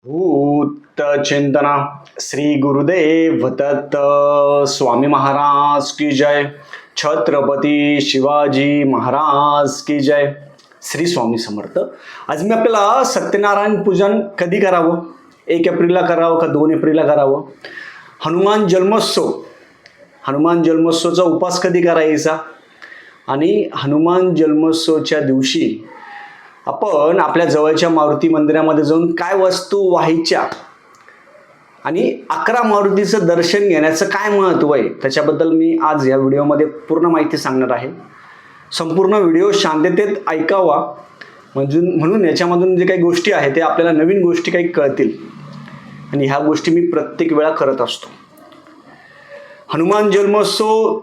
भूत चिंतना श्री गुरुदेव दत्त स्वामी महाराज की जय. छत्रपती शिवाजी महाराज की जय. श्री स्वामी समर्थ. आज मी आपल्याला सत्यनारायण पूजन कधी करावं, 1 एप्रिलला करावं का 2 एप्रिलला करावं, हनुमान जन्मोत्सवचा उपास कधी करायचा आणि हनुमान जन्मोत्सवच्या दिवशी आपण आपल्या जवळच्या मारुती मंदिरामध्ये जाऊन काय वस्तू व्हायच्या आणि 11 मारुतीचं दर्शन घेण्याचं काय महत्त्व आहे त्याच्याबद्दल मी आज या व्हिडिओमध्ये पूर्ण माहिती सांगणार आहे. संपूर्ण व्हिडिओ शांततेत ऐकावा म्हणून याच्यामधून जे काही गोष्टी आहेत ते आपल्याला नवीन गोष्टी काही कळतील आणि ह्या गोष्टी मी प्रत्येक वेळा करत असतो. हनुमान जन्मोत्सव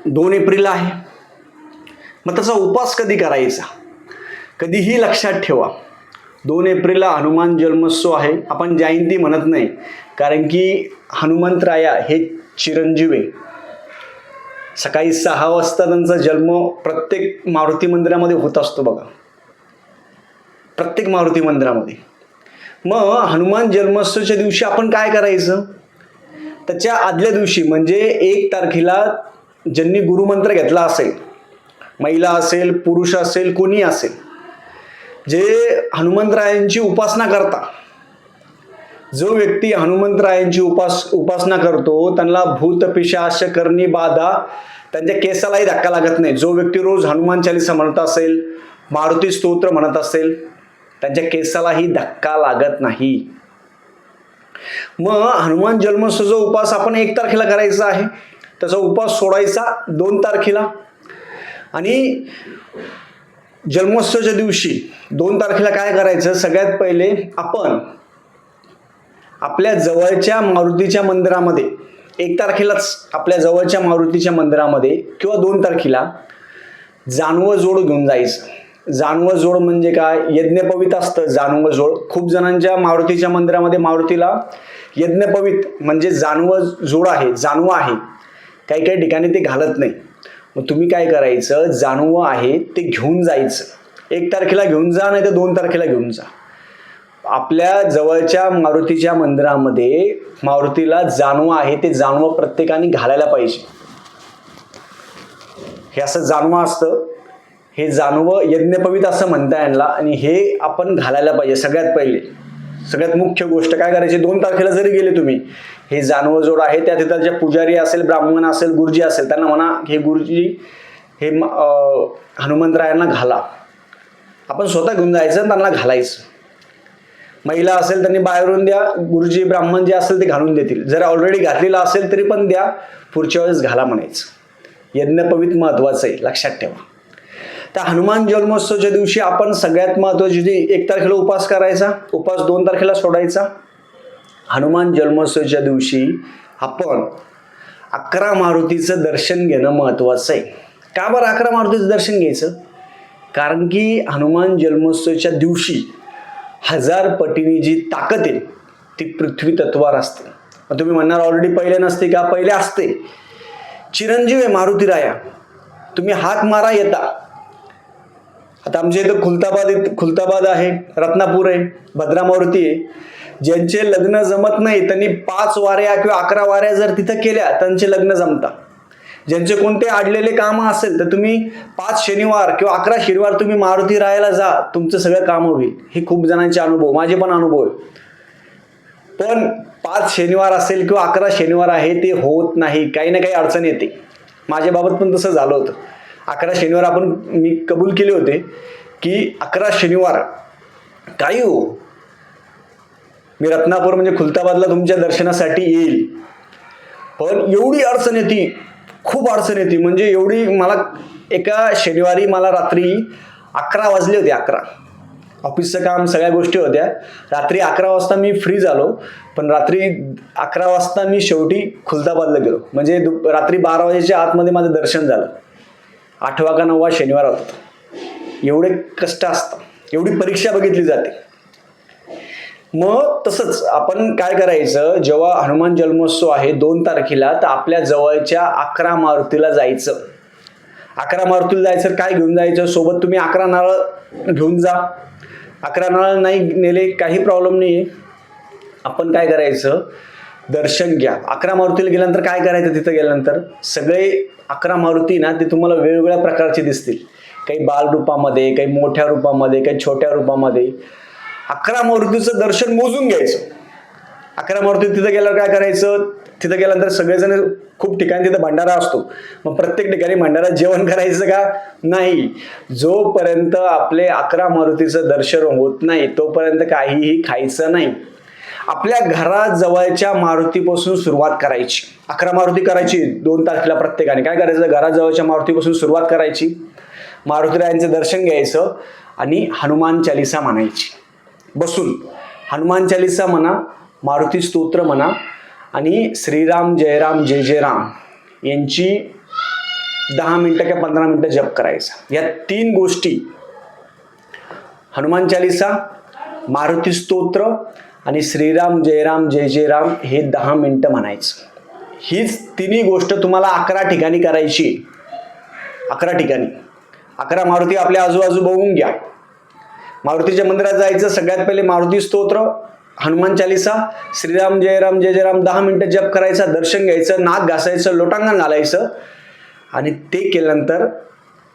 2 एप्रिलला आहे. मग त्याचा उपास कधी करायचा, कधीही लक्षात ठेवा 2 एप्रिलला हनुमान जन्मोत्सव आहे. आपण जयंती म्हणत नाही, कारण की हनुमंतराया हे चिरंजीव आहे. सकाळी 6 वाजता त्यांचा जन्म प्रत्येक मारुती मंदिरामध्ये होत असतो बघा, प्रत्येक मारुती मंदिरामध्ये. मग हनुमान जन्मोत्सवच्या दिवशी आपण काय करायचं, त्याच्या आदल्या दिवशी म्हणजे 1 तारखेला ज्यांनी गुरुमंत्र घेतला असेल, महिला असेल पुरुष असेल कोणी असेल, जे हनुमंतरायांची उपासना करता, जो व्यक्ती हनुमंतरायांची उपासना करतो त्यांना भूत पिशाच करणी बाधा त्यांच्या केसालाही धक्का लागत नाही. जो व्यक्ती रोज हनुमान चालीसा म्हणत असेल, मारुती स्तोत्र म्हणत असेल, त्यांच्या केसालाही धक्का लागत नाही. मग हनुमान जन्मोत्सवचा उपास आपण 1 तारखेला करायचा आहे, त्याचा उपास सोडायचा 2 तारखेला. आणि जन्मोत्सवाच्या दिवशी 2 तारखेला काय करायचं, सगळ्यात पहिले आपण आपल्या जवळच्या मारुतीच्या मंदिरामध्ये 1 तारखेलाच आपल्या जवळच्या मारुतीच्या मंदिरामध्ये किंवा 2 तारखेला जानवं जोड घेऊन जायचं. जानवं जोड म्हणजे काय, यज्ञपवीत असतं जानवं जोड. खूप जणांच्या मारुतीच्या मंदिरामध्ये मारुतीला यज्ञपवीत म्हणजे जानवं जोड आहे, जानवं आहे, काही काही ठिकाणी ते घालत नाही. मग तुम्ही काय करायचं, जानवं आहे ते घेऊन जायचं. 1 तारखेला घेऊन जा, नाही तर 2 तारखेला घेऊन जा. आपल्या जवळच्या मारुतीच्या मंदिरामध्ये मारुतीला जानवं आहे ते जानवं प्रत्येकाने घालायला पाहिजे. हे असं जानवं असतं, हे जानवं यज्ञपवीत असं म्हणता येईल आणि हे आपण घालायला पाहिजे. सगळ्यात पहिले सगळ्यात मुख्य गोष्ट काय करायची, 2 तारखेला जरी गेले तुम्ही, हे जानवं जोड आहे त्या तिथलचे पुजारी असेल, ब्राह्मण असेल, गुरुजी असेल, त्यांना म्हणा हे गुरुजी हे हनुमंतरायांना घाला. आपण स्वतः घेऊन जायचं, त्यांना घालायचं. महिला असेल त्यांनी बाहेरून द्या, गुरुजी ब्राह्मण जे असेल ते घालून देतील. जर ऑलरेडी घातलेला असेल तरी पण द्या, पुढच्या वेळेस घाला म्हणायचं. यज्ञपवीत महत्वाचं आहे, लक्षात ठेवा. तर हनुमान जन्मोत्सवच्या दिवशी आपण सगळ्यात महत्वाची 1 तारखेला उपास करायचा, उपास 2 तारखेला सोडायचा. हनुमान जन्मोत्सवच्या दिवशी आपण 11 मारुतीचं दर्शन घेणं महत्वाचं आहे. का बरं 11 मारुतीचं दर्शन घ्यायचं, कारण की हनुमान जन्मोत्सवच्या दिवशी 1000 पटीने जी ताकद आहे ती पृथ्वी तत्वावर असते. मग तुम्ही म्हणणार ऑलरेडी पहिले नसते का, पहिले असते. चिरंजीव आहे मारुतीराया, तुम्ही हाक मारा येता. आता आमच्या इथं खुलताबाद आहे, रत्नापूर आहे, भद्रा मारुती आहे. ज्यांचे लग्न जमत नाही त्यांनी 5 वाऱ्या किंवा 11 वाऱ्या जर तिथं केल्या त्यांचे लग्न जमतात. ज्यांचे कोणते अडलेले कामं असेल तर तुम्ही 5 शनिवार किंवा 11 शनिवार तुम्ही मारुती राहायला जा, तुमचं सगळं कामं होईल. हे खूप जणांचे अनुभव, माझे पण अनुभव आहे. पण 5 शनिवार असेल किंवा 11 शनिवार आहे ते होत नाही, काही ना काही अडचण येते. माझ्या बाबत पण तसं झालं होतं. 11 शनिवार मी कबूल केले होते की 11 शनिवार काही हो, मी रत्नापूर म्हणजे खुलताबादला तुमच्या दर्शनासाठी येईल. पण एवढी अडचण येते, खूप अडचण येते, म्हणजे एवढी मला एका शनिवारी मला रात्री 11 वाजले होते. 11 ऑफिसचं काम सगळ्या गोष्टी होत्या. रात्री 11 वाजता मी फ्री झालो, पण रात्री 11 वाजता मी शेवटी खुलताबादला गेलो. म्हणजे रात्री 12 वाजेच्या आतमध्ये माझं दर्शन झालं. 8वा का 9वा शनिवार होता. एवढे कष्ट असतात, एवढी परीक्षा बघितली जाते. मग तसंच आपण काय करायचं, जेव्हा हनुमान जन्मोत्सव आहे 2 तारखेला, तर आपल्या जवळच्या 11 मारुतीला जायचं. 11 मारुतीला जायचं, काय घेऊन जायचं सोबत, तुम्ही 11 नारळ घेऊन जा. 11 नारळ नाही नेले काही प्रॉब्लेम नाही आहे. आपण काय करायचं, दर्शन घ्या. 11 मारुतीला गेल्यानंतर काय करायचं, तिथं गेल्यानंतर सगळे 11 मारुती ना ते तुम्हाला वेगवेगळ्या प्रकारचे दिसतील. काही बाल रूपामध्ये, काही मोठ्या रूपामध्ये, काही छोट्या रूपामध्ये. 11 मारुतीचं दर्शन मोजून घ्यायचं. 11 मारुती तिथं गेल्यावर काय करायचं, तिथं गेल्यानंतर सगळेजण खूप ठिकाणी तिथं भंडारा असतो. मग प्रत्येक ठिकाणी भंडारात जेवण करायचं का, नाही. जोपर्यंत आपले 11 मारुतीचं दर्शन होत नाही तोपर्यंत काहीही खायचं नाही. आपल्या घरात जवळच्या मारुतीपासून सुरुवात करायची. 11 मारुती करायची 2 तारखेला प्रत्येकाने. काय करायचं, घरात जवळच्या मारुतीपासून सुरुवात करायची, मारुतीरायांचं दर्शन घ्यायचं आणि हनुमान चालीसा म्हणायची बसून. हनुमान चालीसा म्हणा, मारुती स्तोत्र म्हणा आणि श्रीराम जय राम जय जय राम यांची 10 मिनिटं किंवा 15 मिनिटं जप करायचा. या 3 गोष्टी, हनुमान चालीसा, मारुती स्तोत्र आणि श्रीराम जय राम जय जय राम हे 10 मिनिटं म्हणायचं. हीच तिन्ही गोष्ट तुम्हाला 11 ठिकाणी करायची. 11 ठिकाणी 11 मारुती आपल्या आजूबाजू बघून घ्या. मारुतीच्या मंदिरात जायचं, सगळ्यात पहिले मारुती स्तोत्र, हनुमान चालीसा, श्रीराम जय राम जय जय राम 10 मिनिटं जप करायचा, दर्शन घ्यायचं, नाक घासायचं, लोटांगण घालायचं आणि ते केल्यानंतर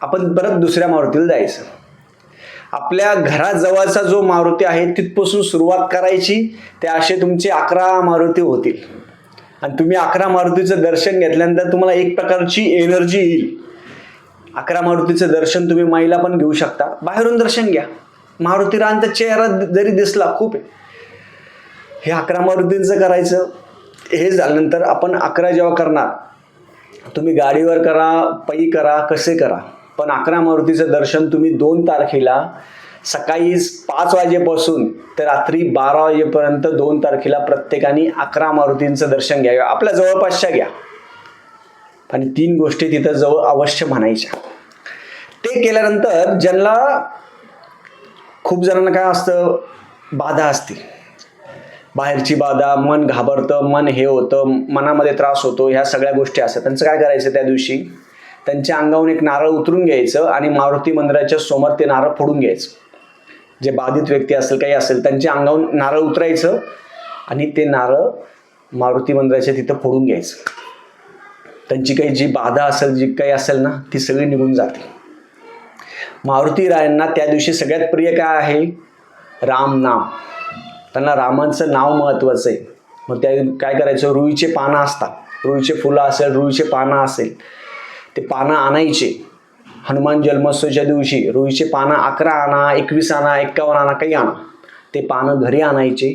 आपण परत दुसऱ्या मारुतीला जायचं. आपल्या घराजवळचा जो मारुती आहे तिथपासून सुरुवात करायची. ते असे तुमचे 11 मारुती होतील आणि तुम्ही 11 मारुतीचं दर्शन घेतल्यानंतर तुम्हाला एक प्रकारची एनर्जी येईल. 11 मारुतीचं दर्शन तुम्ही माईला पण घेऊ शकता, बाहेरून दर्शन घ्या. मारुतीरायांचा चेहरा जरी दिसला खूप आहे. हे 11 मारुतींचं करायचं. हे झाल्यानंतर आपण 11 जेव्हा करणार, तुम्ही गाडीवर करा, पायी करा, कसे करा, पण 11 मारुतीचं दर्शन तुम्ही 2 तारखेला सकाळी 5 वाजेपासून तर रात्री 12 वाजेपर्यंत 2 तारखेला प्रत्येकाने 11 मारुतींचं दर्शन घ्या. आपल्या जवळपासच्या घ्या आणि 3 गोष्टी तिथं जवळ अवश्य म्हणायच्या. ते केल्यानंतर ज्यांना, खूप जणांना काय असतं, बाधा असते, बाहेरची बाधा, मन घाबरतं, मन हे होतं, मनामध्ये त्रास होतो, ह्या सगळ्या गोष्टी असतात. त्यांचं काय करायचं, त्या दिवशी त्यांच्या अंगावरून एक नारळ उतरून घ्यायचं आणि मारुती मंदिराच्या समोर ते नारळ फोडून घ्यायचं. जे बाधित व्यक्ती असेल, काही असेल, त्यांच्या अंगावरून नारळ उतरायचं आणि ते नारळ मारुती मंदिराच्या तिथं फोडून घ्यायचं. त्यांची काही जी बाधा असेल, जी काही असेल ना, ती सगळी निघून जाते. मारुती रायांना त्या दिवशी सगळ्यात प्रिय काय आहे, राम नाम. त्यांना रामांचं नाव महत्त्वाचं आहे. मग त्या काय करायचं, रुईचे पानं असतात, रुईचे फुलं असेल, रुईचे पानं असेल, ते पानं आणायचे. हनुमान जन्मोत्सवाच्या दिवशी रुईचे पानं 11 आणा, 21 आणा, 51 आणा, काही आणा. ते पानं घरी आणायचे,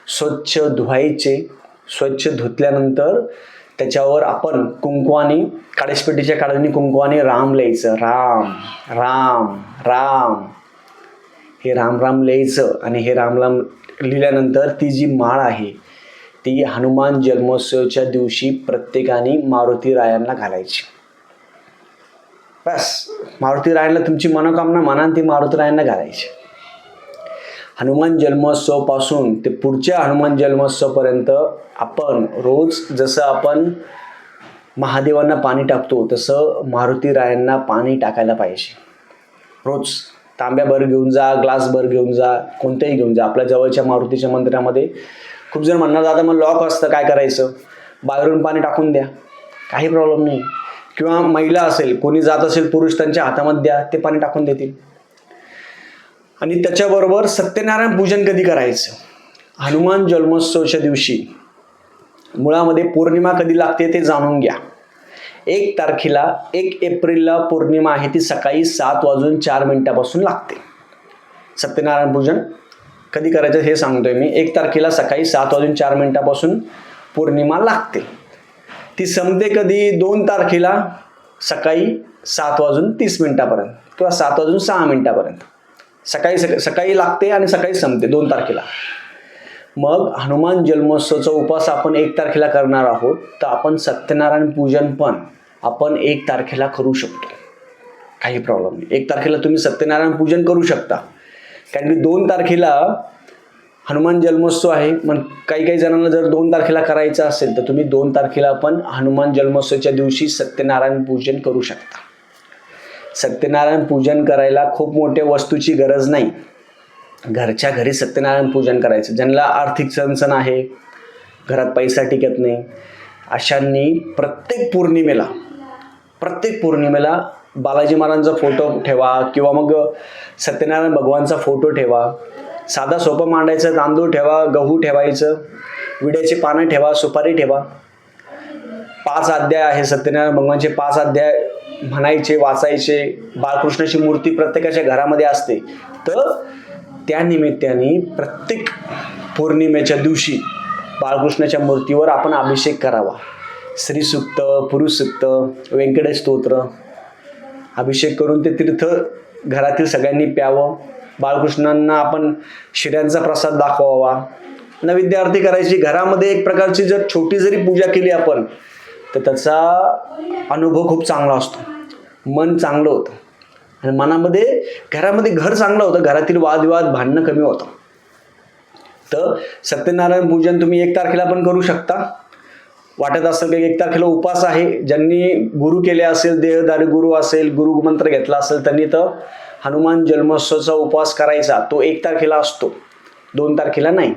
स्वच्छ धुवायचे. स्वच्छ धुतल्यानंतर त्याच्यावर आपण कुंकवानी, काळीसपेटीच्या काळाने कुंकवानी राम लिहायचं. राम राम राम, हे राम राम लिहायचं. आणि हे राम राम लिहिल्यानंतर ती जी माळ आहे ती हनुमान जन्मोत्सवाच्या दिवशी प्रत्येकाने मारुती रायांना घालायची. बस, मारुती रायांना तुमची मनोकामना म्हणा, ती मारुती रायांना घालायची. हनुमान जन्मोत्सवापासून ते पुढच्या हनुमान जन्मोत्सवापर्यंत आपण रोज, जसं आपण महादेवांना पाणी टाकतो तसं मारुती रायांना पाणी टाकायला पाहिजे. रोज तांब्याभर घेऊन जा, ग्लासभर घेऊन जा, कोणत्याही घेऊन जा. आपल्या जवळच्या मारुतीच्या मंदिरामध्ये खूप जण म्हणणार, दादा मग लॉक असतं, काय करायचं, बाहेरून पाणी टाकून द्या, काही प्रॉब्लेम नाही. किंवा महिला असेल, कोणी जात असेल पुरुष, त्यांच्या हातामध्ये द्या, ते पाणी टाकून देतील. आणि त्याच्याबरोबर सत्यनारायण पूजन कधी करायचं, हनुमान जन्मोत्सवाच्या दिवशी. मुळामध्ये पौर्णिमा कधी लागते ते जाणून घ्या. 1 तारखेला, 1 एप्रिलला पौर्णिमा आहे, ती सकाळी 7:04 लागते. सत्यनारायण पूजन कधी करायचं हे सांगतोय मी. 1 तारखेला सकाळी 7:04 पौर्णिमा लागते. ती संपते कधी, 2 तारखेला सकाळी 7:30 किंवा 7:06 सकाळी लागते आणि सकाळी संपते 2 तारखेला. मग हनुमान जन्मोत्सवाचा उपवास आपण 1 तारखेला करणार आहोत, तर आपण सत्यनारायण पूजन पण आपण 1 तारखेला करू शकतो, काही प्रॉब्लेम नाही. 1 तारखेला तुम्ही सत्यनारायण पूजन करू शकता, कारण की 2 तारखेला हनुमान जन्मोत्सव आहे. मग काही जणांना जर 2 तारखेला करायचं असेल तर तुम्ही 2 तारखेला पण हनुमान जन्मोत्सवाच्या दिवशी सत्यनारायण पूजन करू शकता. सत्यनारायण पूजन करायला खूप मोठ्या वस्तूची गरज नाही. घरच्या घरी सत्यनारायण पूजन करायचं. ज्यांना आर्थिक चणचण आहे, घरात पैसा टिकत नाही, अशांनी प्रत्येक पौर्णिमेला बालाजी महाराजांचा फोटो ठेवा किंवा मग सत्यनारायण भगवानचा फोटो ठेवा. साधा सोपं मांडायचं, तांदूळ ठेवा, गहू ठेवायचं, विड्याची पानं ठेवा, सुपारी ठेवा. 5 अध्याय आहे सत्यनारायण भगवानचे, 5 अध्याय म्हणायचे, वाचायचे. बाळकृष्णाची मूर्ती प्रत्येकाच्या घरामध्ये असते, तर त्या निमित्ताने प्रत्येक पौर्णिमेच्या दिवशी बाळकृष्णाच्या मूर्तीवर आपण अभिषेक करावा. श्रीसूक्त, पुरुषसूक्त, व्यंकटेश स्तोत्र अभिषेक करून ते तीर्थ घरातील सगळ्यांनी प्यावं. बाळकृष्णांना आपण शिऱ्यांचा प्रसाद दाखवावा. नैवेद्य आरती करायची. घरामध्ये एक प्रकारची जर छोटी जरी पूजा केली आपण, तर त्याचा अनुभव खूप चांगला असतो. मन चांगलं होतं आणि घरामध्ये घर चांगलं होतं. घरातील वादविवाद, भांडणं कमी होतं. तर सत्यनारायण पूजन तुम्ही 1 तारखेला पण करू शकता. वाटत असेल की 1 तारखेला उपास आहे, ज्यांनी गुरु केले असेल, देहधारी गुरु असेल, गुरुमंत्र घेतला असेल, त्यांनी तर हनुमान जन्मोत्सवाचा उपवास करायचा. तो 1 तारखेला असतो, 2 तारखेला नाही.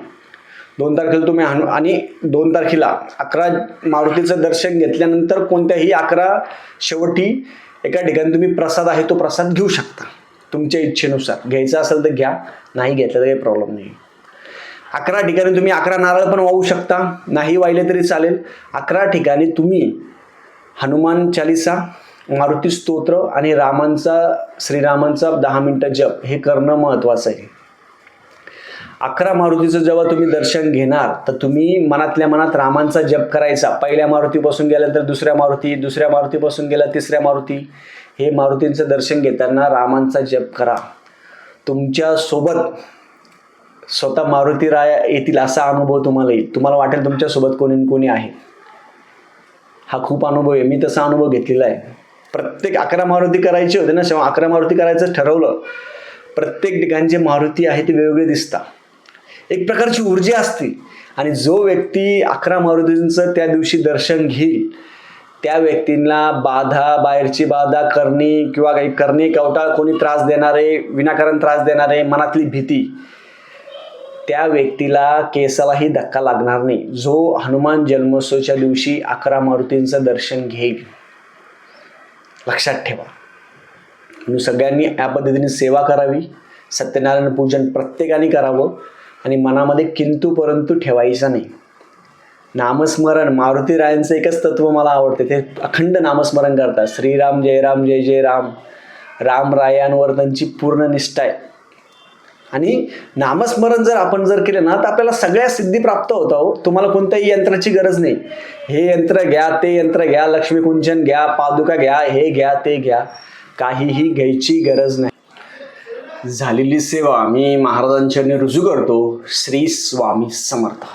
2 तारखेला तुम्ही आणि 2 तारखेला 11 मारुतीचं दर्शन घेतल्यानंतर कोणत्याही 11 शेवटी एका ठिकाणी तुम्ही प्रसाद आहे तो प्रसाद घेऊ शकता. तुमच्या इच्छेनुसार घ्यायचा असेल तर घ्या, नाही घेतलं तर काही प्रॉब्लेम नाही. 11 ठिकाणी तुम्ही 11 नारळ पण वाहू शकता, नाही वाहिले तरी चालेल. 11 ठिकाणी तुम्ही हनुमान चालिसा, मारुती स्तोत्र आणि श्रीरामांचा 10 मिनिटं जप हे करणं महत्त्वाचं आहे. 11 मारुतीचं जेव्हा तुम्ही दर्शन घेणार तर तुम्ही मनातल्या मनात रामांचा जप करायचा. पहिल्या मारुतीपासून गेल्यानंतर दुसऱ्या मारुतीपासून गेला तिसऱ्या मारुती. हे मारुतींचं दर्शन घेताना रामांचा जप करा. तुमच्या सोबत स्वतः मारुती राया येतील असा अनुभव तुम्हाला येईल. तुम्हाला वाटेल तुमच्यासोबत कोणी आहे. हा खूप अनुभव आहे. मी तसा अनुभव घेतलेला आहे. प्रत्येक 11 मारुती करायची होते ना, तेव्हा 11 मारुती करायचं ठरवलं. प्रत्येक ठिकाणचे मारुती आहे ते वेगवेगळे दिसतात. एक प्रकारची ऊर्जा असते आणि जो व्यक्ती 11 मारुतींचं त्या दिवशी दर्शन घेईल त्या व्यक्तींना बाहेरची बाधा करणे कवटा कोणी त्रास देणारे, विनाकारण त्रास देणारे, मनातली भीती, त्या व्यक्तीला केसालाही धक्का लागणार नाही, जो हनुमान जन्मोत्सवाच्या दिवशी 11 मारुतींचं दर्शन घेईल. लक्षात ठेवा. म्हणून सगळ्यांनी या पद्धतीने सेवा करावी. सत्यनारायण पूजन प्रत्येकाने करावं आणि मनामध्ये किंतु परंतु ठेवायचा नाही. नामस्मरण, मारुती रायांचं एकच तत्व मला आवडते, ते अखंड नामस्मरण करतात. श्रीराम जय राम, जय जय राम. राम रायांवर त्यांची पूर्ण निष्ठा आहे. आणि नामस्मरण जर केलं ना तर आपल्याला सगळ्या सिद्धी प्राप्त होतात. तुम्हाला कोणत्याही यंत्राची गरज नाही. हे यंत्र घ्या, ते यंत्र घ्या, लक्ष्मीकुंचन घ्या, पादुका घ्या, हे घ्या, ते घ्या, काहीही घ्यायची गरज नाही. झालेली सेवा मी महाराजांच्या रुजू करतो. श्री स्वामी समर्थ.